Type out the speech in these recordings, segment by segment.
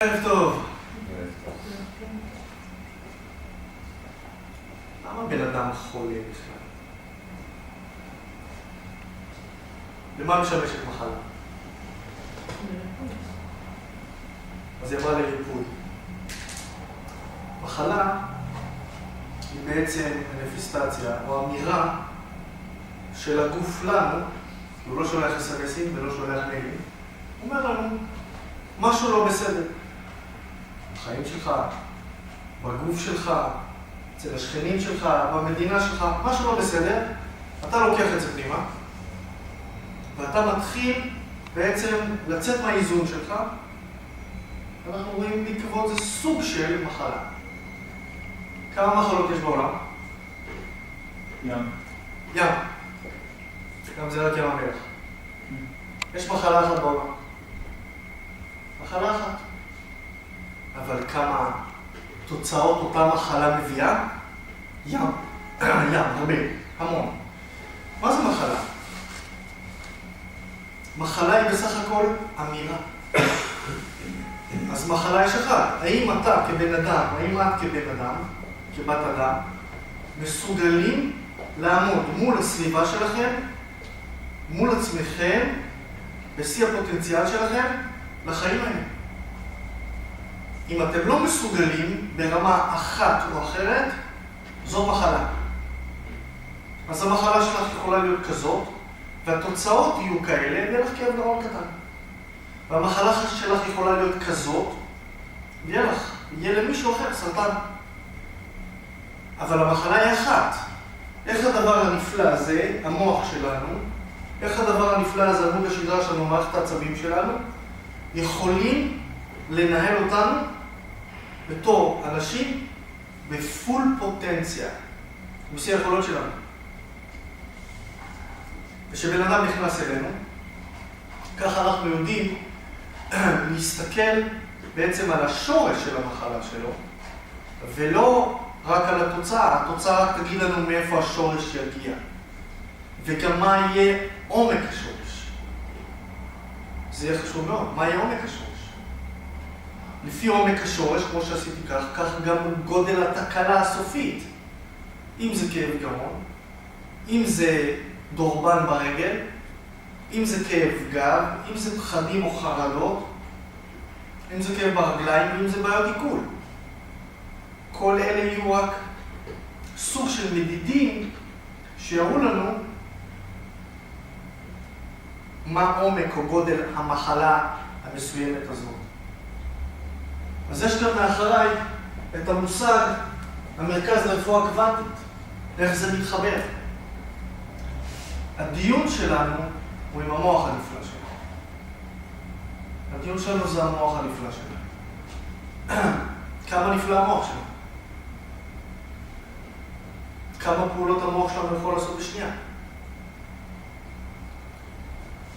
ערב טוב. למה בן אדם חולה בכלל? למה משמשת מחלה? אז היא אמרה לריפוי. מחלה היא בעצם מניפיסטציה או אמירה של הגוף לנו, כי הוא לא שולח אס-אם-אסים ולא שולח מיילים, הוא אומר לנו משהו לא בסדר. בחיים שלך, בגוף שלך, אצל השכנים שלך, במדינה שלך, משהו לא בסדר, אתה לוקח את זה פנימה, ואתה מתחיל בעצם לצאת מהאיזון שלך, ואנחנו רואים בעקבות זה סוג של מחלה. כמה מחלות יש בעולם? ים. ים. גם זה רק ים המלח. יש מחלה אחת בעולם. מחלה אחת. אבל כמה תוצאות אותה מחלה מביאה? ים. הרבה. המון. מה זה מחלה? מחלה היא בסך הכל אמירה. אז מחלה יש אחת. האם אתה כבן אדם, האם את כבן אדם, כבת אדם, מסוגלים לעמוד מול הסביבה שלכם, מול עצמכם, בשיא הפוטנציאל שלכם, לחיים האלה? אם אתם לא מסוגלים ברמה אחת או אחרת, זו מחלה. אז המחלה שלך יכולה להיות כזאת, והתוצאות יהיו כאלה, ויהיה לך כאב גרון קטן. והמחלה שלך יכולה להיות כזאת, ויהיה למישהו אחר סרטן. אבל המחלה היא אחת. איך הדבר הנפלא הזה, המוח שלנו, איך הדבר הנפלא הזה, עמוד השדרה שלנו, מערכת העצבים שלנו, יכולים לנהל אותנו בתור אנשים בפול פוטנציה, בשיא היכולות שלנו. ושבן אדם נכנס אלינו, ככה אנחנו יודעים להסתכל בעצם על השורש של המחלה שלו, ולא רק על התוצאה. התוצאה רק תגיד לנו מאיפה השורש יגיע, וגם מה יהיה עומק השורש. זה יהיה חשוב מאוד, מה יהיה עומק השורש. לפי עומק השורש, כמו שעשיתי כך גם גודל התקלה הסופית. אם זה כאב גרון, אם זה דורבן ברגל, אם זה כאב גב, אם זה פחדים או חרדות, אם זה כאב ברגליים, אם זה בעיות עיכול. כל אלה יהיו רק סוג של מדידים שיראו לנו מה עומק או גודל המחלה המסוימת הזאת. אז יש כאן מאחריי את המושג המרכז לרפואה קוונטית, איך זה מתחבר. הדיון שלנו הוא עם המוח הנפלא שלנו. הדיון שלנו זה המוח הנפלא שלנו. כמה נפלא המוח שלנו? כמה פעולות המוח שלנו יכול לעשות בשנייה?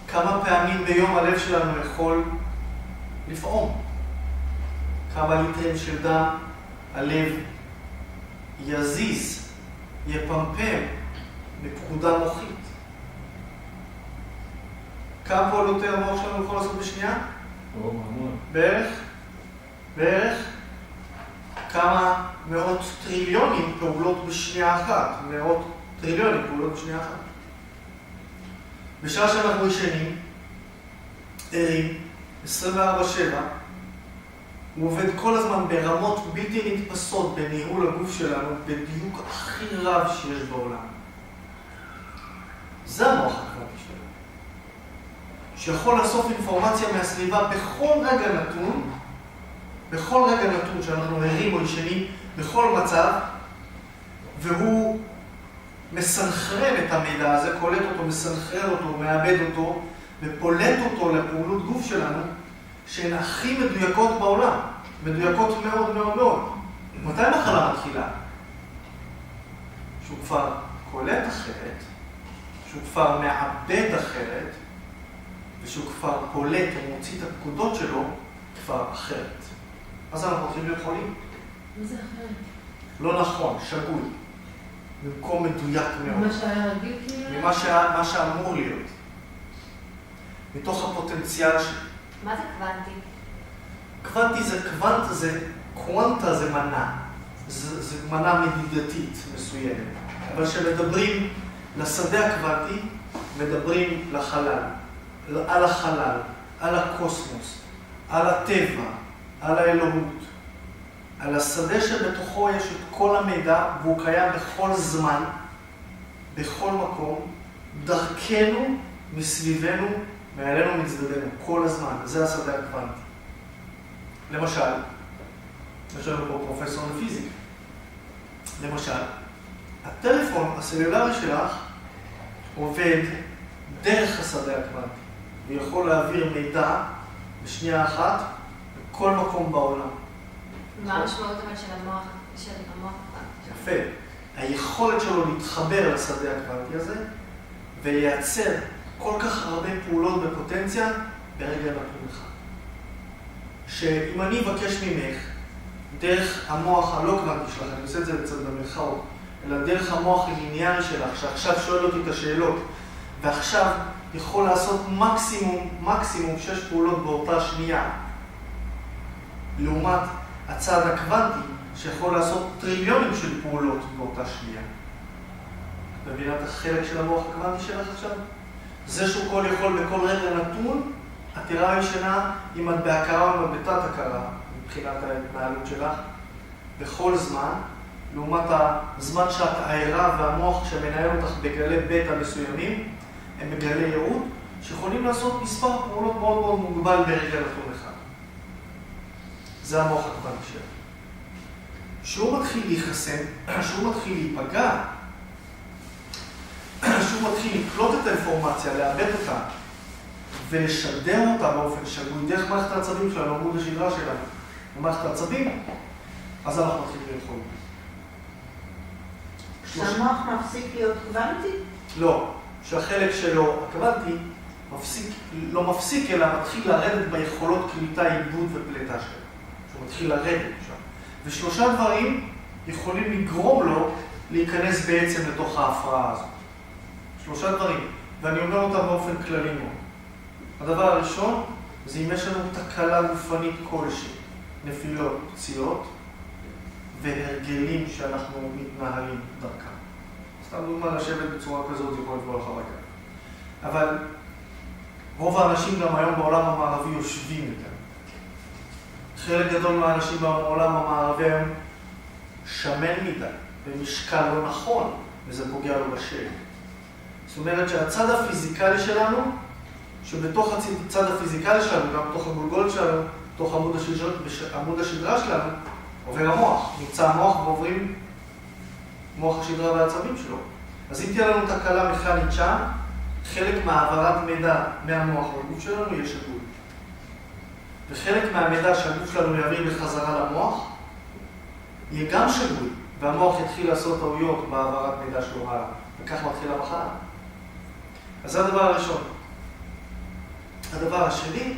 כמה פעמים ביום הלב שלנו יכול לפעום? כמה ליטרים של דם הלב יזיז, יפמפם בפקודה מוחית? כמה פעולות המוח שלנו יכול לעשות בשנייה? בערך כמה מאות טריליונים פעולות בשנייה אחת. מאות טריליונים פעולות בשנייה אחת. בשעה שאנחנו ישנים, ערים, 24/7, הוא עובד כל הזמן ברמות בלתי נתפסות בניהול הגוף שלנו, בדיוק הכי רב שיש בעולם. זה המוח הקוונטי שלנו, שיכול לאסוף אינפורמציה מהסביבה בכל רגע נתון, בכל רגע נתון שאנחנו ערים או ישנים, בכל מצב, והוא מסנכרן את המידע הזה, קולט אותו, מסנכרן אותו, מאבד אותו, ופולט אותו לפעולות גוף שלנו, שהן הכי מדויקות בעולם, מדויקות מאוד מאוד מאוד. מתי מחלה מתחילה? שהוא כבר קולט אחרת, שהוא כבר מאבד אחרת, ושהוא כבר פולט או מוציא את הפקודות שלו כבר אחרת. אז אנחנו הולכים להיות חולים? מה זה אחרת? לא נכון, שגוי. במקום מדויק מאוד. מה שהיה רגיל כאילו? מה שאמור להיות. מתוך הפוטנציאל שלי. מה זה קוונטי? קוונטי זה קוונטה זה מנה. זה מנה מדידתית מסוימת. אבל כשמדברים לשדה הקוונטי, מדברים לחלל, על החלל, על הקוסמוס, על הטבע, על האלוהות, על השדה שבתוכו יש את כל המידע, והוא קיים בכל זמן, בכל מקום, דרכנו, מסביבנו, מעלינו מצדדינו, כל הזמן. זה השדה הקוונטי. למשל, יש לנו פה פרופסור לפיזיקה. למשל, הטלפון הסלולרי שלך עובד דרך השדה הקוונטי. הוא יכול להעביר מידע בשנייה אחת בכל מקום בעולם. מה המשמעות אבל של המוח הקוונטי? יפה. היכולת שלו להתחבר לשדה הקוונטי הזה ולייצר כל כך הרבה פעולות בפוטנציה ברגע נתון אחד. שאם אני אבקש ממך דרך המוח הלא קוונטי שלך, אני עושה את זה קצת במרכאות, אלא דרך המוח הליניארי שלך, שעכשיו שואל אותי את השאלות, ועכשיו יכול לעשות מקסימום 6 פעולות באותה שנייה, לעומת הצד הקוונטי, שיכול לעשות טריליונים של פעולות באותה שנייה. את מבינה את החלק של המוח הקוונטי שלך עכשיו? זה שהוא כל יכול בכל רגע נתון, התירה הישנה, אם את בהכרה או בתת הכרה, מבחינת ההתנהלות שלך, בכל זמן, לעומת הזמן שאת העירה והמוח שמנהל אותך בגלי בטא מסוימים, הם בגלי ייעוד, שיכולים לעשות מספר פעולות מאוד מאוד מוגבל ברגע נתון אחד. זה המוח הקוונטי שלך. כשהוא מתחיל להיחסן, כשהוא מתחיל להיפגע, כשהוא מתחיל לקלוט את האינפורמציה, לאבד אותה, ולשדר אותה באופן שגוי, דרך מערכת העצבים שלנו, עמוד השדרה שלנו, במערכת העצבים, אז אנחנו מתחילים לאכול. שהמוח מפסיק להיות קוונטי? לא, שהחלק שלו, הקוונטי, לא מפסיק, אלא מתחיל לרדת ביכולות קליטה, עיבוד ופליטה שלו. שהוא מתחיל לרדת שם. ושלושה דברים יכולים לגרום לו להיכנס בעצם לתוך ההפרעה הזאת. 3 דברים, ואני אומר אותם באופן כללי מאוד. הדבר הראשון, זה אם יש לנו תקלה גופנית כלשהי, נפילות, פציעות, והרגלים שאנחנו מתנהלים דרכם. סתם דוגמה, לשבת בצורה כזאת, זה יכול לבוא לך בגלל. אבל רוב האנשים גם היום בעולם המערבי יושבים יותר. חלק גדול מהאנשים בעולם המערבי היום שמן מדי, במשקל לא נכון, וזה פוגע לו בשל. זאת אומרת שהצד הפיזיקלי שלנו, שבתוך הצד הפיזיקלי שלנו, גם בתוך הגולגולת שלנו, בתוך עמוד השדרה שלנו, עובר המוח. נמצא המוח ועוברים מוח השדרה והעצבים שלו. אז אם תהיה לנו תקלה מכנית שם, חלק מהעברת מידע מהמוח לגוף שלנו יהיה שגוי. וחלק מהמידע שהגוף שלנו יעביר בחזרה למוח, יהיה גם שגוי, והמוח יתחיל לעשות טעויות בהעברת מידע שלו הלאה. וכך מתחיל המחלה. אז זה הדבר הראשון. הדבר השני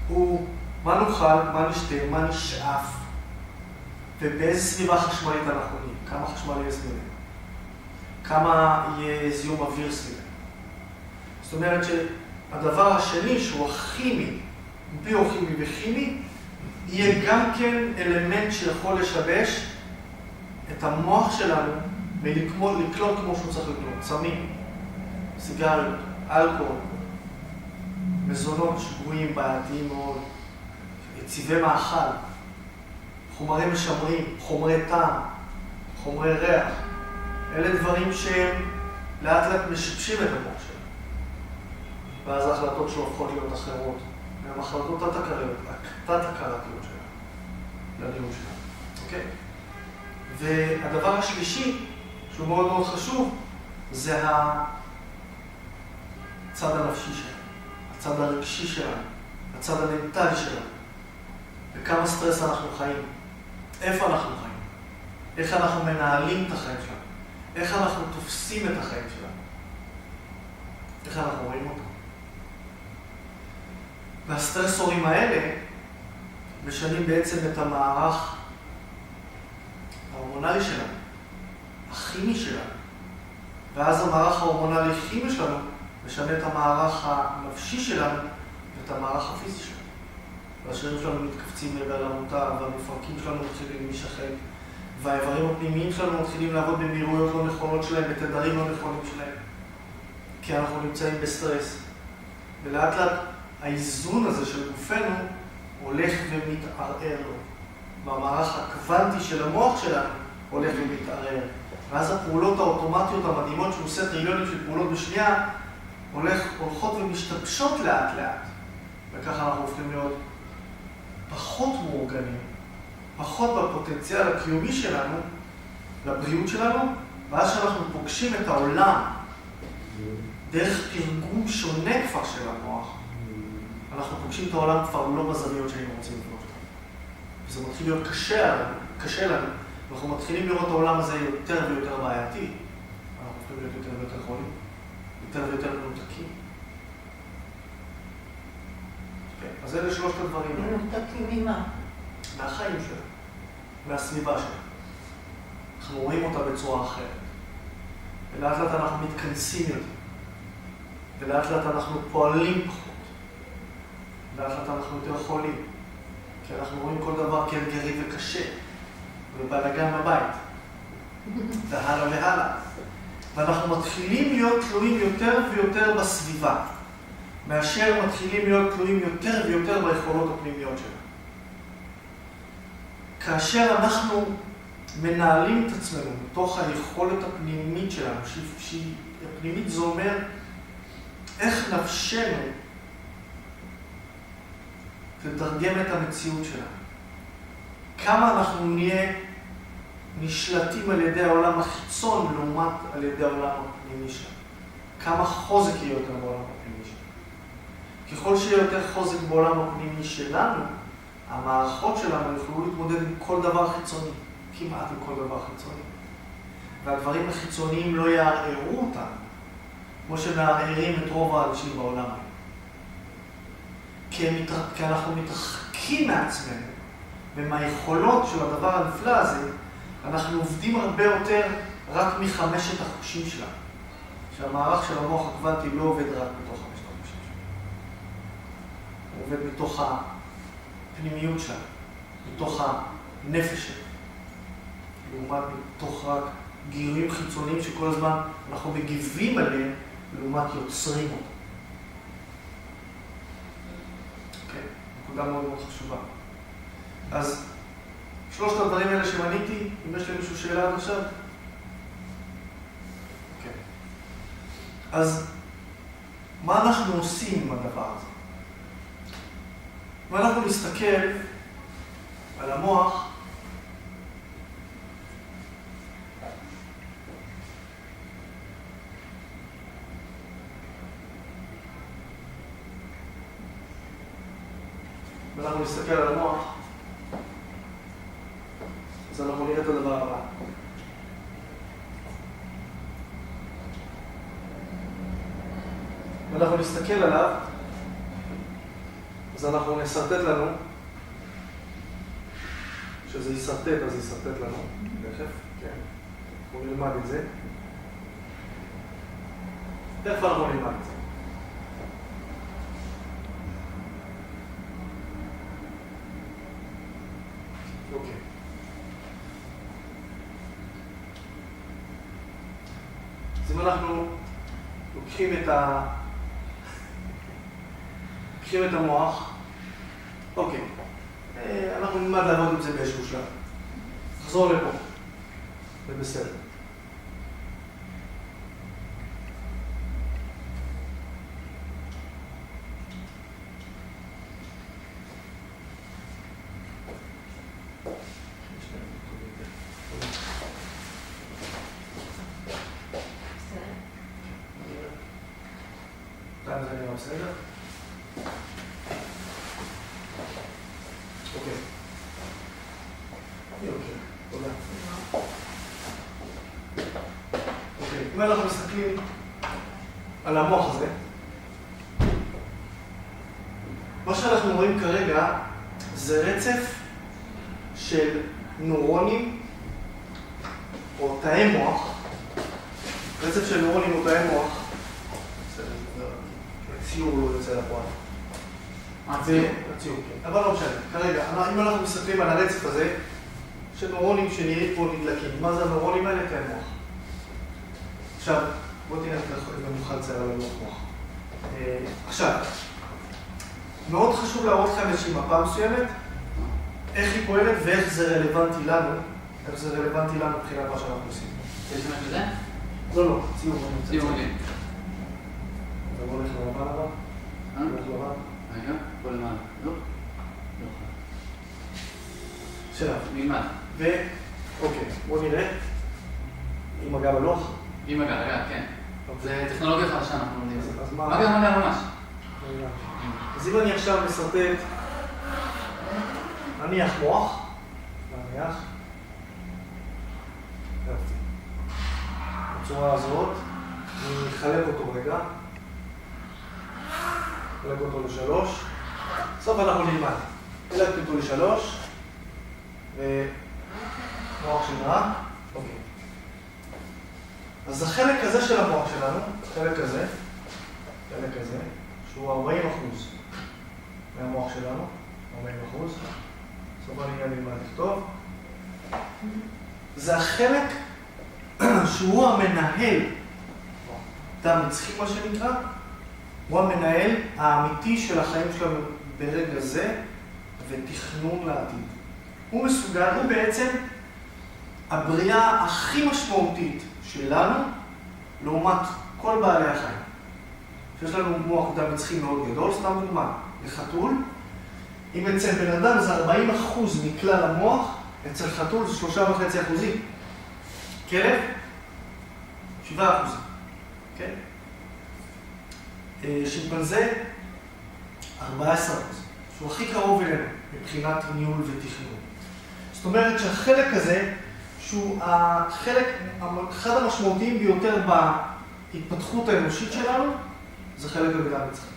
הוא מה נאכל, מה נשתה, מה נשאף, ובאיזה סביבה חשמלית אנחנו נהיה. כמה חשמל יהיה סביבה. כמה יהיה זיהום אוויר סביבה. זאת אומרת שהדבר השני שהוא הכימי, ביוכימי וכימי, יהיה גם כן אלמנט שיכול לשבש את המוח שלנו ולקלוט כמו שהוא צריך לקלוט. סמים, סיגריות, אלכוהול, מזונות שגויים, בעייתיים מאוד, צבעי מאכל, חומרים משמרים, חומרי טעם, חומרי ריח. אלה דברים שהם לאט לאט משבשים את המוח שלנו. ואז ההחלטות שלו הופכות להיות אחרות. והן החלטות תת-הכרתיות שלנו, לניהול שלנו. אוקיי? והדבר השלישי, שהוא מאוד מאוד חשוב, זה הצד הנפשי שלנו, הצד הרגשי שלנו, הצד המנטלי שלנו. וכמה סטרס אנחנו חיים, איפה אנחנו חיים, איך אנחנו מנהלים את החיים שלנו, איך אנחנו תופסים את החיים שלנו, איך אנחנו רואים אותם. והסטרסורים האלה משנים בעצם את המערך ההורמונלי שלנו, הכימי שלנו, ואז המערך ההורמונלי-כימי שלנו משנה את המערך הנפשי שלנו ואת המערך הפיזי שלנו. והשרירים שלנו מתכווצים לעבר למוטה, והמפרקים שלנו מתחילים להישחק, והאיברים הפנימיים שלנו מתחילים לעבוד במהירויות לא נכונות שלהם, בתדרים לא נכונים שלהם, כי אנחנו נמצאים בסטרס. ולאט לאט האיזון הזה של גופנו הולך ומתערער לו. והמערך הקוונטי של המוח שלנו הולך ומתערער. ואז הפעולות האוטומטיות המדהימות שהוא עושה טריליונים של פעולות בשנייה, הולכות ומשתבשות לאט לאט. וככה אנחנו הופכים להיות פחות מאורגנים, פחות בפוטנציאל הקיומי שלנו, לבריאות שלנו, ואז שאנחנו פוגשים את העולם דרך תרגום שונה כבר של המוח, אנחנו פוגשים את העולם כבר לא בזוויות שהיינו רוצים לבנות. וזה מתחיל להיות קשה לנו. אנחנו מתחילים לראות את העולם הזה יותר ויותר בעייתי. אנחנו הופכים להיות יותר ויותר חולים, יותר ויותר מנותקים. אז אלה שלושת הדברים. מנותקים ממה? מהחיים שלנו, מהסביבה שלנו. אנחנו רואים אותה בצורה אחרת. ולאט לאט אנחנו מתכנסים יותר. ולאט לאט אנחנו פועלים פחות. ולאט לאט אנחנו יותר חולים. כי אנחנו רואים כל דבר כאתגרי וקשה. ובלגן בבית. והלאה והלאה. ואנחנו מתחילים להיות תלויים יותר ויותר בסביבה. מאשר מתחילים להיות תלויים יותר ויותר ביכולות הפנימיות שלנו. כאשר אנחנו מנהלים את עצמנו בתוך היכולת הפנימית שלנו, שהיא הפנימית זה אומר איך נפשנו תתרגם את המציאות שלנו. כמה אנחנו נהיה נשלטים על ידי העולם החיצון לעומת על ידי העולם הפנימי שלנו. כמה חוזק יהיה יותר בעולם הפנימי שלנו. ככל שיהיה יותר חוזק בעולם הפנימי שלנו, המערכות שלנו יוכלו להתמודד עם כל דבר חיצוני, כמעט עם כל דבר חיצוני. והדברים החיצוניים לא יערערו אותנו, כמו שמערערים את רוב האנשים בעולם. כי אנחנו מתרחקים מעצמנו, ומהיכולות של הדבר הנפלא הזה, אנחנו עובדים הרבה יותר רק מחמשת החושים שלנו. שהמערך של המוח הקוונטי לא עובד רק מתוך חמשת החושים שלנו. הוא עובד מתוך הפנימיות שלנו, מתוך הנפש שלנו. לעומת מתוך רק גירויים חיצוניים שכל הזמן אנחנו מגיבים עליהם, לעומת יוצרים אותם. אוקיי, נקודה מאוד מאוד חשובה. אז שלושת הדברים האלה שמניתי, אם יש למישהו שאלה עד עכשיו? אוקיי. אז מה אנחנו עושים עם הדבר הזה? אם אנחנו נסתכל על המוח, ואנחנו נסתכל על המוח, אז אנחנו נראה את הדבר הבא. ואנחנו נסתכל עליו, אז אנחנו נסרטט לנו, שזה יסרטט, אז יסרטט לנו, תכף, כן, אנחנו נלמד את זה. תכף אנחנו נלמד את זה. אוקיי. אז אם אנחנו לוקחים את המוח, אוקיי, אנחנו נלמד לעבוד עם זה באיזשהו שלב. תחזור לפה, זה בסדר. זה נראה בסדר? אוקיי. אוקיי, תודה. אוקיי, אם אנחנו מסתכלים על המוח הזה, מה שאנחנו רואים כרגע זה רצף של נוירונים או תאי מוח, רצף של נוירונים או תאי מוח, ציור לא יוצא לפועל. הציור, כן. אבל לא משנה. כרגע, אם אנחנו מסתכלים על הרצף הזה, שנוירונים שנראים פה נדלקים. מה זה הנוירונים האלה? תאי מוח. עכשיו, בוא תראה אם נוכל לצייר על המוח מוח. עכשיו, מאוד חשוב להראות לכם איזושהי מפה מסוימת, איך היא פועלת ואיך זה רלוונטי לנו, איך זה רלוונטי לנו מבחינת מה שאנחנו עושים. יש לך את זה? לא, לא, ציור. ציור, כן. אתה הולך לבן הבא? הולך לבן? רגע, פה למעלה. לא? לא. שלב. נלמד. אוקיי, בוא נראה. עם מגע בלוח. עם מגע, כן. זה טכנולוגיה חדשה, אנחנו לומדים. אז מה? מגע ממש. אז אם אני עכשיו מסרטט, נניח מוח, נניח, בצורה הזאת, אני אחלק אותו רגע, אחלק אותו לשלוש, בסוף אנחנו נלמד. חלקתי אותו לשלוש, ומוח שנראה, אוקיי. אז החלק הזה של המוח שלנו, החלק הזה, שהוא 40% מהמוח שלנו, 40%, בסוף אני גם נלמד לכתוב. זה החלק שהוא המנהל, דם נצחי מה שנקרא, הוא המנהל האמיתי של החיים שלנו ברגע זה, ותכנון לעתיד. הוא מסוגל, הוא בעצם הבריאה הכי משמעותית שלנו, לעומת כל בעלי החיים. שיש לנו מוח דם נצחי מאוד גדול, סתם דוגמה, לחתול, אם אצל בן אדם זה 40% מכלל המוח, אצל חתול זה 3.5%. כלב, 7%. כן? שימפנזה, 14%. שהוא הכי קרוב אלינו, מבחינת ניהול ותכנון. זאת אומרת שהחלק הזה, שהוא החלק, אחד המשמעותיים ביותר בהתפתחות האנושית שלנו, זה חלק המילה נצחי.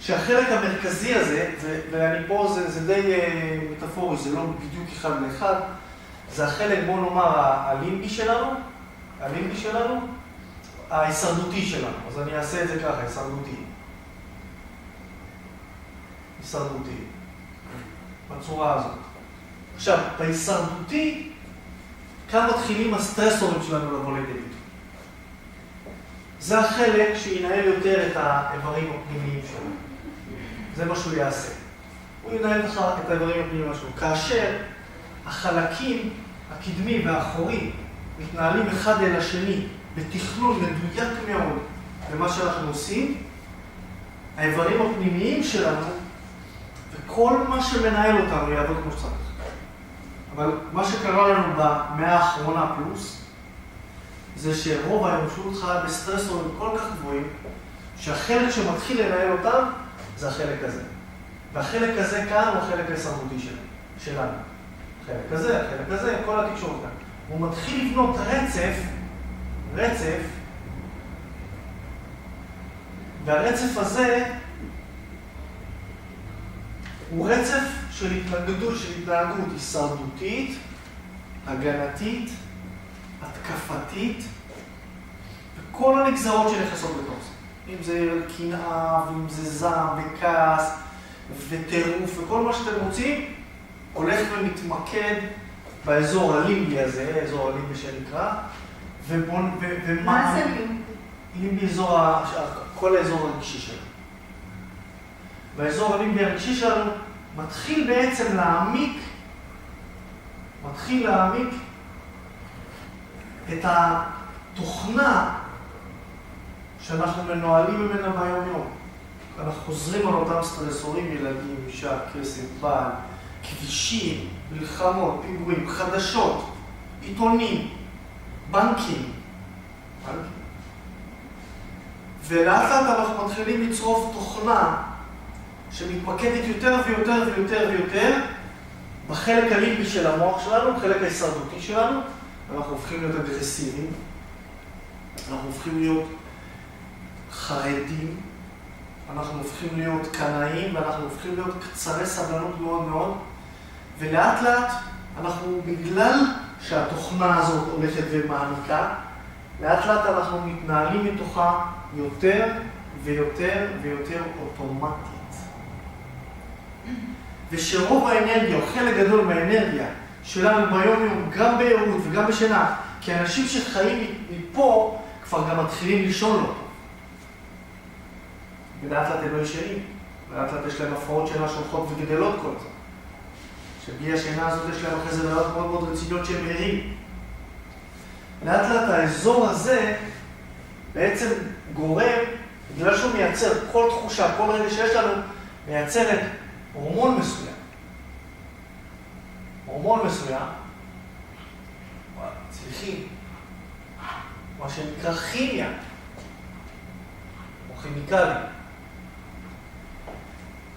שהחלק המרכזי הזה, ואני פה זה די מטאפורי, זה לא בדיוק אחד לאחד, זה החלק, בוא נאמר, הלימבי שלנו, ההישרדותי שלנו. אז אני אעשה את זה ככה, הישרדותי. בצורה הזאת. עכשיו, בהישרדותי, כאן מתחילים הסטרסורים שלנו לבוא לידי ביטוי. זה החלק שינהל יותר את האיברים הפנימיים שלנו. זה מה שהוא יעשה. הוא ינהל לך את האיברים הפנימיים שלנו. כאשר החלקים הקדמי והאחורי מתנהלים אחד אל השני בתכנון מדויק מאוד למה שאנחנו עושים, האיברים הפנימיים שלנו וכל מה שמנהל אותנו יעבוד כמו שצריך. אבל מה שקרה לנו במאה האחרונה פלוס, זה שרוב האנושות חיה בסטרסורים כל כך גבוהים, שהחלק שמתחיל לנהל אותם זה החלק הזה. והחלק הזה כאן הוא החלק ההישרדותי שלנו. החלק הזה, כל התקשורת כאן. הוא מתחיל לבנות רצף, והרצף הזה הוא רצף של התנהגות הישרדותית, הגנתית, התקפתית, וכל הנגזרות שנכנסות בתוך זה. אם זה קנאה, ואם זה זעם, וכעס, וטירוף, וכל מה שאתם רוצים, הולך ומתמקד באזור הלימבי הזה, אזור הלימבי שנקרא, מה זה לימבי? לימבי כל האזור הרגשי שלנו. והאזור הלימבי הרגשי שלנו מתחיל בעצם להעמיק את התוכנה שאנחנו מנוהלים ממנה ביום-יום. אנחנו חוזרים על אותם סטרסורים, ילדים, אישה, כסף, בעל, כבישים, מלחמות, פיגועים, חדשות, עיתונים, בנקים. ולאט לאט אנחנו מתחילים לצרוף תוכנה שמתמקדת יותר ויותר בחלק הלימבי של המוח שלנו, בחלק ההישרדותי שלנו. אנחנו הופכים להיות אגרסיביים, אנחנו הופכים להיות חרדים, אנחנו הופכים להיות קנאים, ואנחנו הופכים להיות קצרי סבלנות מאוד מאוד, ולאט לאט אנחנו, בגלל שהתוכנה הזאת הולכת ומעמיקה, לאט לאט אנחנו מתנהלים מתוכה יותר ויותר אוטומטית. ושרוב האנרגיה, או חלק גדול מהאנרגיה שלנו ביום-יום, גם בעירות וגם בשינה, כי אנשים שחיים מפה כבר גם מתחילים לישון לא טוב. ולאט לאט הם לא ישנים, ולאט לאט יש להם הפרעות שינה שהולכות וגדלות כל הזמן. שבלי השינה הזאת יש להם אחרי זה בעיות מאוד מאוד רציניות שהם ערים. לאט לאט האזור הזה בעצם גורם, בגלל שהוא מייצר כל תחושה, כל רגע שיש לנו, מייצר את הורמון מסוים. הורמון מסוים, צריכים, מה שנקרא כימיה, או כימיקלים.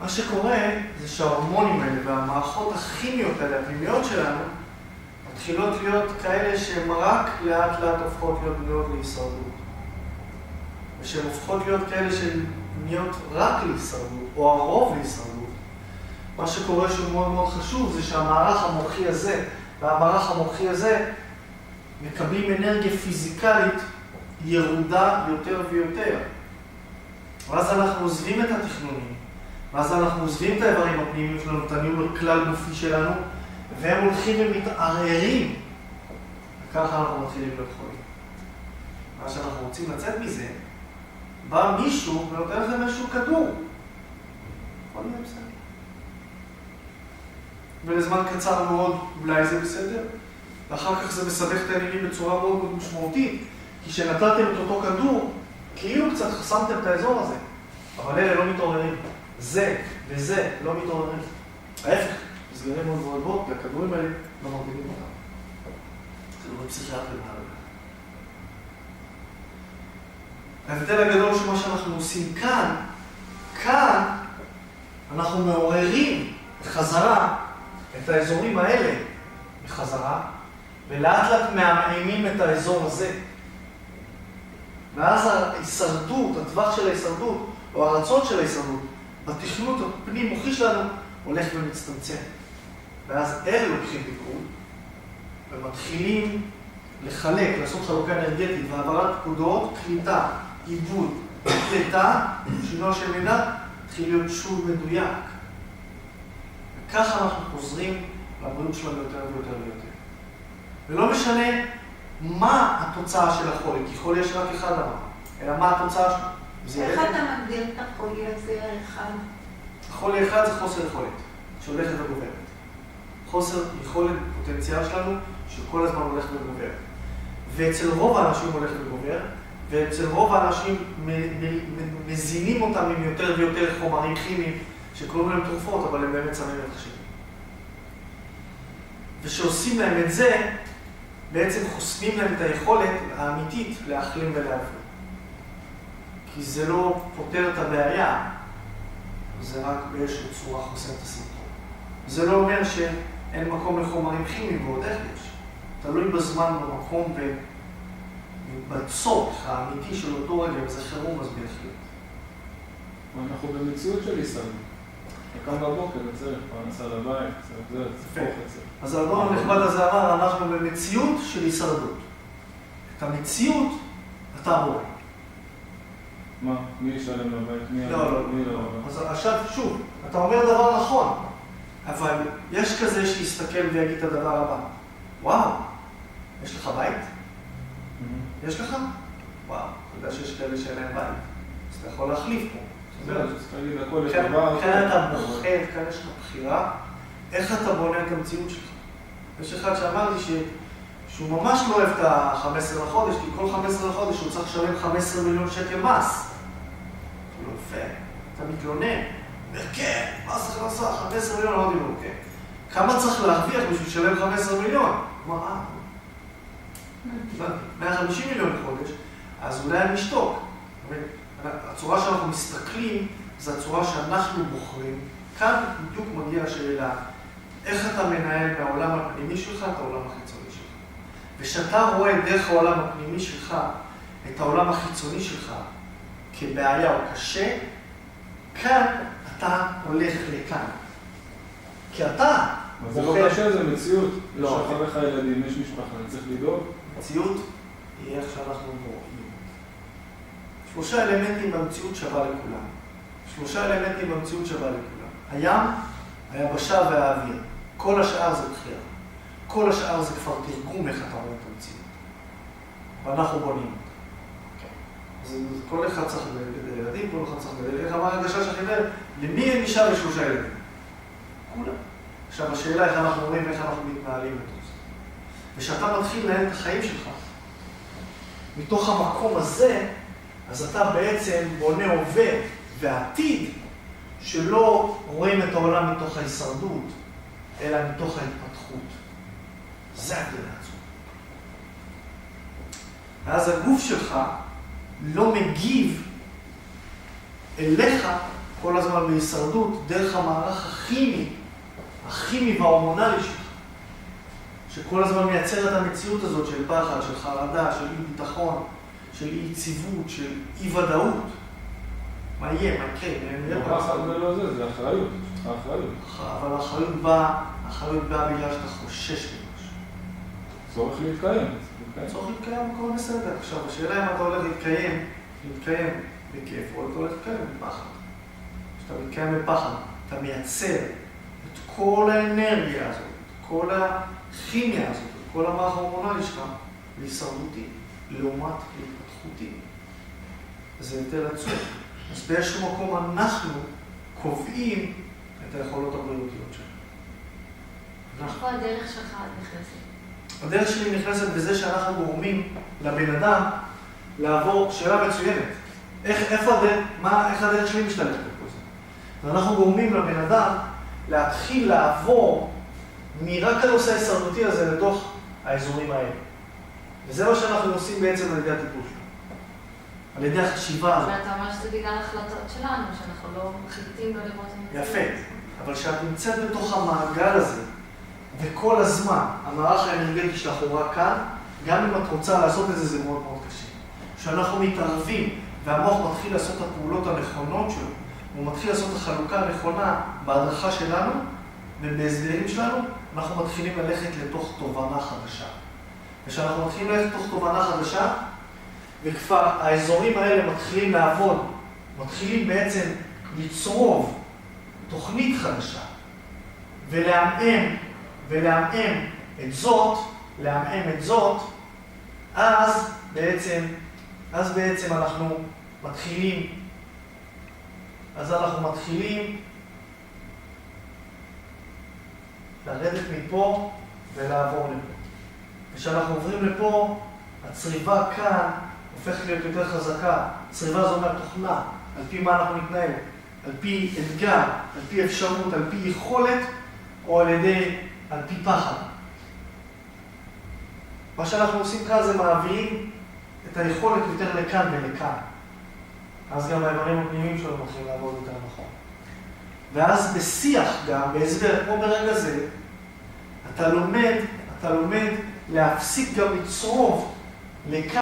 מה שקורה זה שההורמונים האלה והמערכות הכימיות האלה, הפנימיות שלנו, מתחילות להיות כאלה שהן רק לאט לאט הופכות להיות בנויות להישרדות. ושהן הופכות להיות כאלה שהן בנויות רק להישרדות, או הרוב להישרדות. מה שקורה שהוא מאוד מאוד חשוב זה שהמערך המוחי הזה והמערך המוחי הזה מקבלים אנרגיה פיזיקלית ירודה יותר ויותר. ואז אנחנו עוזבים את התכנונים, ואז אנחנו עוזבים את האיברים הפנימיים שלנו, את הניהול הכלל גופי שלנו, והם הולכים ומתערערים. וככה אנחנו מתחילים להיות חולים. מה שאנחנו רוצים לצאת מזה, בא מישהו ונותן לכם איזשהו כדור. כל מיני בסדר. ולזמן קצר מאוד אולי זה בסדר, ואחר כך זה מסבך את העניינים בצורה מאוד מאוד משמעותית, כי כשנתתם את אותו כדור, כאילו קצת חסמתם את האזור הזה, אבל אלה לא מתעוררים. זה וזה לא מתעוררים. ההפך, מסגרים מאוד מאוד מאוד, והכדורים האלה לא מרגילים אותם. זה לא פסיכיאטרים מהרגע. ההבדל הגדול שמה שאנחנו עושים כאן אנחנו מעוררים חזרה את האזורים האלה בחזרה, ולאט לאט מעמעימים את האזור הזה. ואז ההישרדות, הטווח של ההישרדות, או הרצון של ההישרדות, בתכנות הפנים מוחי שלנו, הולך ומצטמצם. ואז אלה לוקחים פיקוד, ומתחילים לחלק, לעשות חלוקה אנרגטית, והעברת פקודות, קליטה, עיבוד, קליטה, שינוע של מידע, מתחיל להיות שוב מדויק. וככה אנחנו חוזרים לבריאות שלנו יותר ויותר ויותר. ולא משנה מה התוצאה של החולי, כי חולי יש רק אחד דבר, אלא מה התוצאה שלו. איך אתה מגדיר את החולי הזה האחד? החולי אחד זה חוסר יכולת, שהולכת וגוברת. חוסר יכולת פוטנציאל שלנו, שכל הזמן הולך וגובר. ואצל רוב האנשים הולך וגובר, ואצל רוב האנשים מזינים אותם עם יותר ויותר חומרים כימיים, שקוראים להם תרופות, אבל הם באמת שמים את השם. ושעושים להם את זה, בעצם חוסמים להם את היכולת האמיתית להחלים ולהבריא. כי זה לא פותר את הבעיה, זה רק באיזושהי צורה חוסם את הסימפטום. זה לא אומר שאין מקום לחומרים כימיים ועוד איך יש. תלוי בזמן, במקום ובצורך האמיתי של אותו רגע, אם זה חירום, אז בהחלט. אנחנו במציאות של הישרדות. קם בבוקר, צריך פרנסה לבית, צריך לצפוך את זה. אז האדון הנכבד הזה אמר, אנחנו במציאות של הישרדות. את המציאות אתה רואה. מה? מי ישלם לבית? לא. אז עכשיו, שוב, אתה אומר דבר נכון, אבל יש כזה שיסתכל ויגיד את הדבר הבא. וואו, יש לך בית? יש לך? וואו, אתה יודע שיש כאלה שאין להם בית. אז אתה יכול להחליף פה. כאן אתה בוחר, כאן יש לך בחירה, איך אתה בונה את המציאות שלך. יש אחד שאמר לי שהוא ממש לא אוהב את ה-15 לחודש, כי כל 15 לחודש הוא צריך לשלם 15 מיליון שקל מס. הוא לא יפה, אתה מתלונן. כן, מס הכנסה, 15 מיליון, לא דיבור, כן. כמה צריך להרוויח בשביל לשלם 15 מיליון? הוא אמר, 150 מיליון לחודש, אז אולי אני אשתוק. הצורה שאנחנו מסתכלים, זה הצורה שאנחנו בוחרים. כאן בדיוק מגיע השאלה, איך אתה מנהל מהעולם הפנימי שלך את העולם החיצוני שלך. ושאתה רואה דרך העולם הפנימי שלך, את העולם החיצוני שלך, כבעיה או קשה, כאן אתה הולך לכאן. כי אתה זה לא קשה, זה מציאות. יש אחריך ילדים, יש משפחה, אני צריך לדאוג. מציאות היא איך שאנחנו רואים. 3 אלמנטים במציאות שווה לכולם. 3 אלמנטים במציאות שווה לכולם. הים, היבשה והאוויר. כל השאר זה בחירה. כל השאר זה כבר תרגום איך אתה רואה את המציאות. ואנחנו בונים אותה. אז כל אחד צריך לגדל ילדים, כל אחד צריך לגדל. איך אמר הגשש החיוור? למי אין אישה ו3 ילדים? כולם. עכשיו, השאלה איך אנחנו רואים ואיך אנחנו מתנהלים בתוך זה. וכשאתה מתחיל לנהל את החיים שלך, מתוך המקום הזה, אז אתה בעצם בונה הווה ועתיד שלא רואים את העולם מתוך ההישרדות, אלא מתוך ההתפתחות. זה הדבר עצמו. ואז הגוף שלך לא מגיב אליך כל הזמן בהישרדות דרך המערך הכימי וההורמונלי שלך, שכל הזמן מייצר את המציאות הזאת של פחד, של חרדה, של אי ביטחון, של אי יציבות, של אי ודאות. מה יהיה? מה יקרה? לא פחד ולא זה, זה אחריות. אבל האחריות באה בגלל שאתה חושש למשהו. צורך להתקיים. צורך להתקיים הכל בסדר. עכשיו, השאלה אם אתה הולך להתקיים בכיף, או אתה הולך להתקיים בפחד. כשאתה מתקיים בפחד, אתה מייצר את כל האנרגיה הזאת, את כל הכימיה הזאת, את כל המערך ההורמונלי שלך, להישרדותי, לעומת להתפתחותי. זה יותר עצוב. אז באיזשהו מקום אנחנו קובעים את היכולות הבריאותיות שלנו. איפה הדרך שלך נכנסת? הדרך שלי נכנסת בזה שאנחנו גורמים לבן אדם לעבור, שאלה מצוינת. איך הדרך שלי משתלטת בכל זה? ואנחנו גורמים לבן אדם להתחיל לעבור מרק הנושא ההישרדותי הזה לתוך האזורים האלה. וזה מה שאנחנו עושים בעצם על ידי הטיפול שלנו. על ידי החשיבה הזאת. ואתה אומר שזה בגלל החלטות שלנו, שאנחנו לא מחליטים לא לראות את זה. יפה, אבל כשאת נמצאת בתוך המעגל הזה, וכל הזמן המערך האנרגטי שלך הוא רק כאן, גם אם את רוצה לעשות את זה, זה מאוד מאוד קשה. כשאנחנו מתערבים והמוח מתחיל לעשות את הפעולות הנכונות שלו, הוא מתחיל לעשות את החלוקה הנכונה בהדרכה שלנו ובהסברים שלנו, אנחנו מתחילים ללכת לתוך תובנה חדשה. וכשאנחנו מתחילים ללכת לתוך תובנה חדשה, וכבר האזורים האלה מתחילים לעבוד, מתחילים בעצם לצרוב תוכנית חדשה, ולעמעם את זאת, אז בעצם אנחנו מתחילים לרדת מפה ולעבור לפה. וכשאנחנו עוברים לפה, הצריבה כאן הופכת להיות יותר חזקה. הצריבה זו אומר תוכנה, על פי מה אנחנו נתנהל, על פי אתגר, על פי אפשרות, על פי יכולת, או על פי פחד. מה שאנחנו עושים כאן זה מעבירים את היכולת יותר לכאן ולכאן. אז גם האיברים הפנימיים שלנו מתחילים לעבוד יותר נכון. ואז בשיח גם, בהסבר, כמו ברגע זה, אתה לומד להפסיק גם לצרוב לכאן.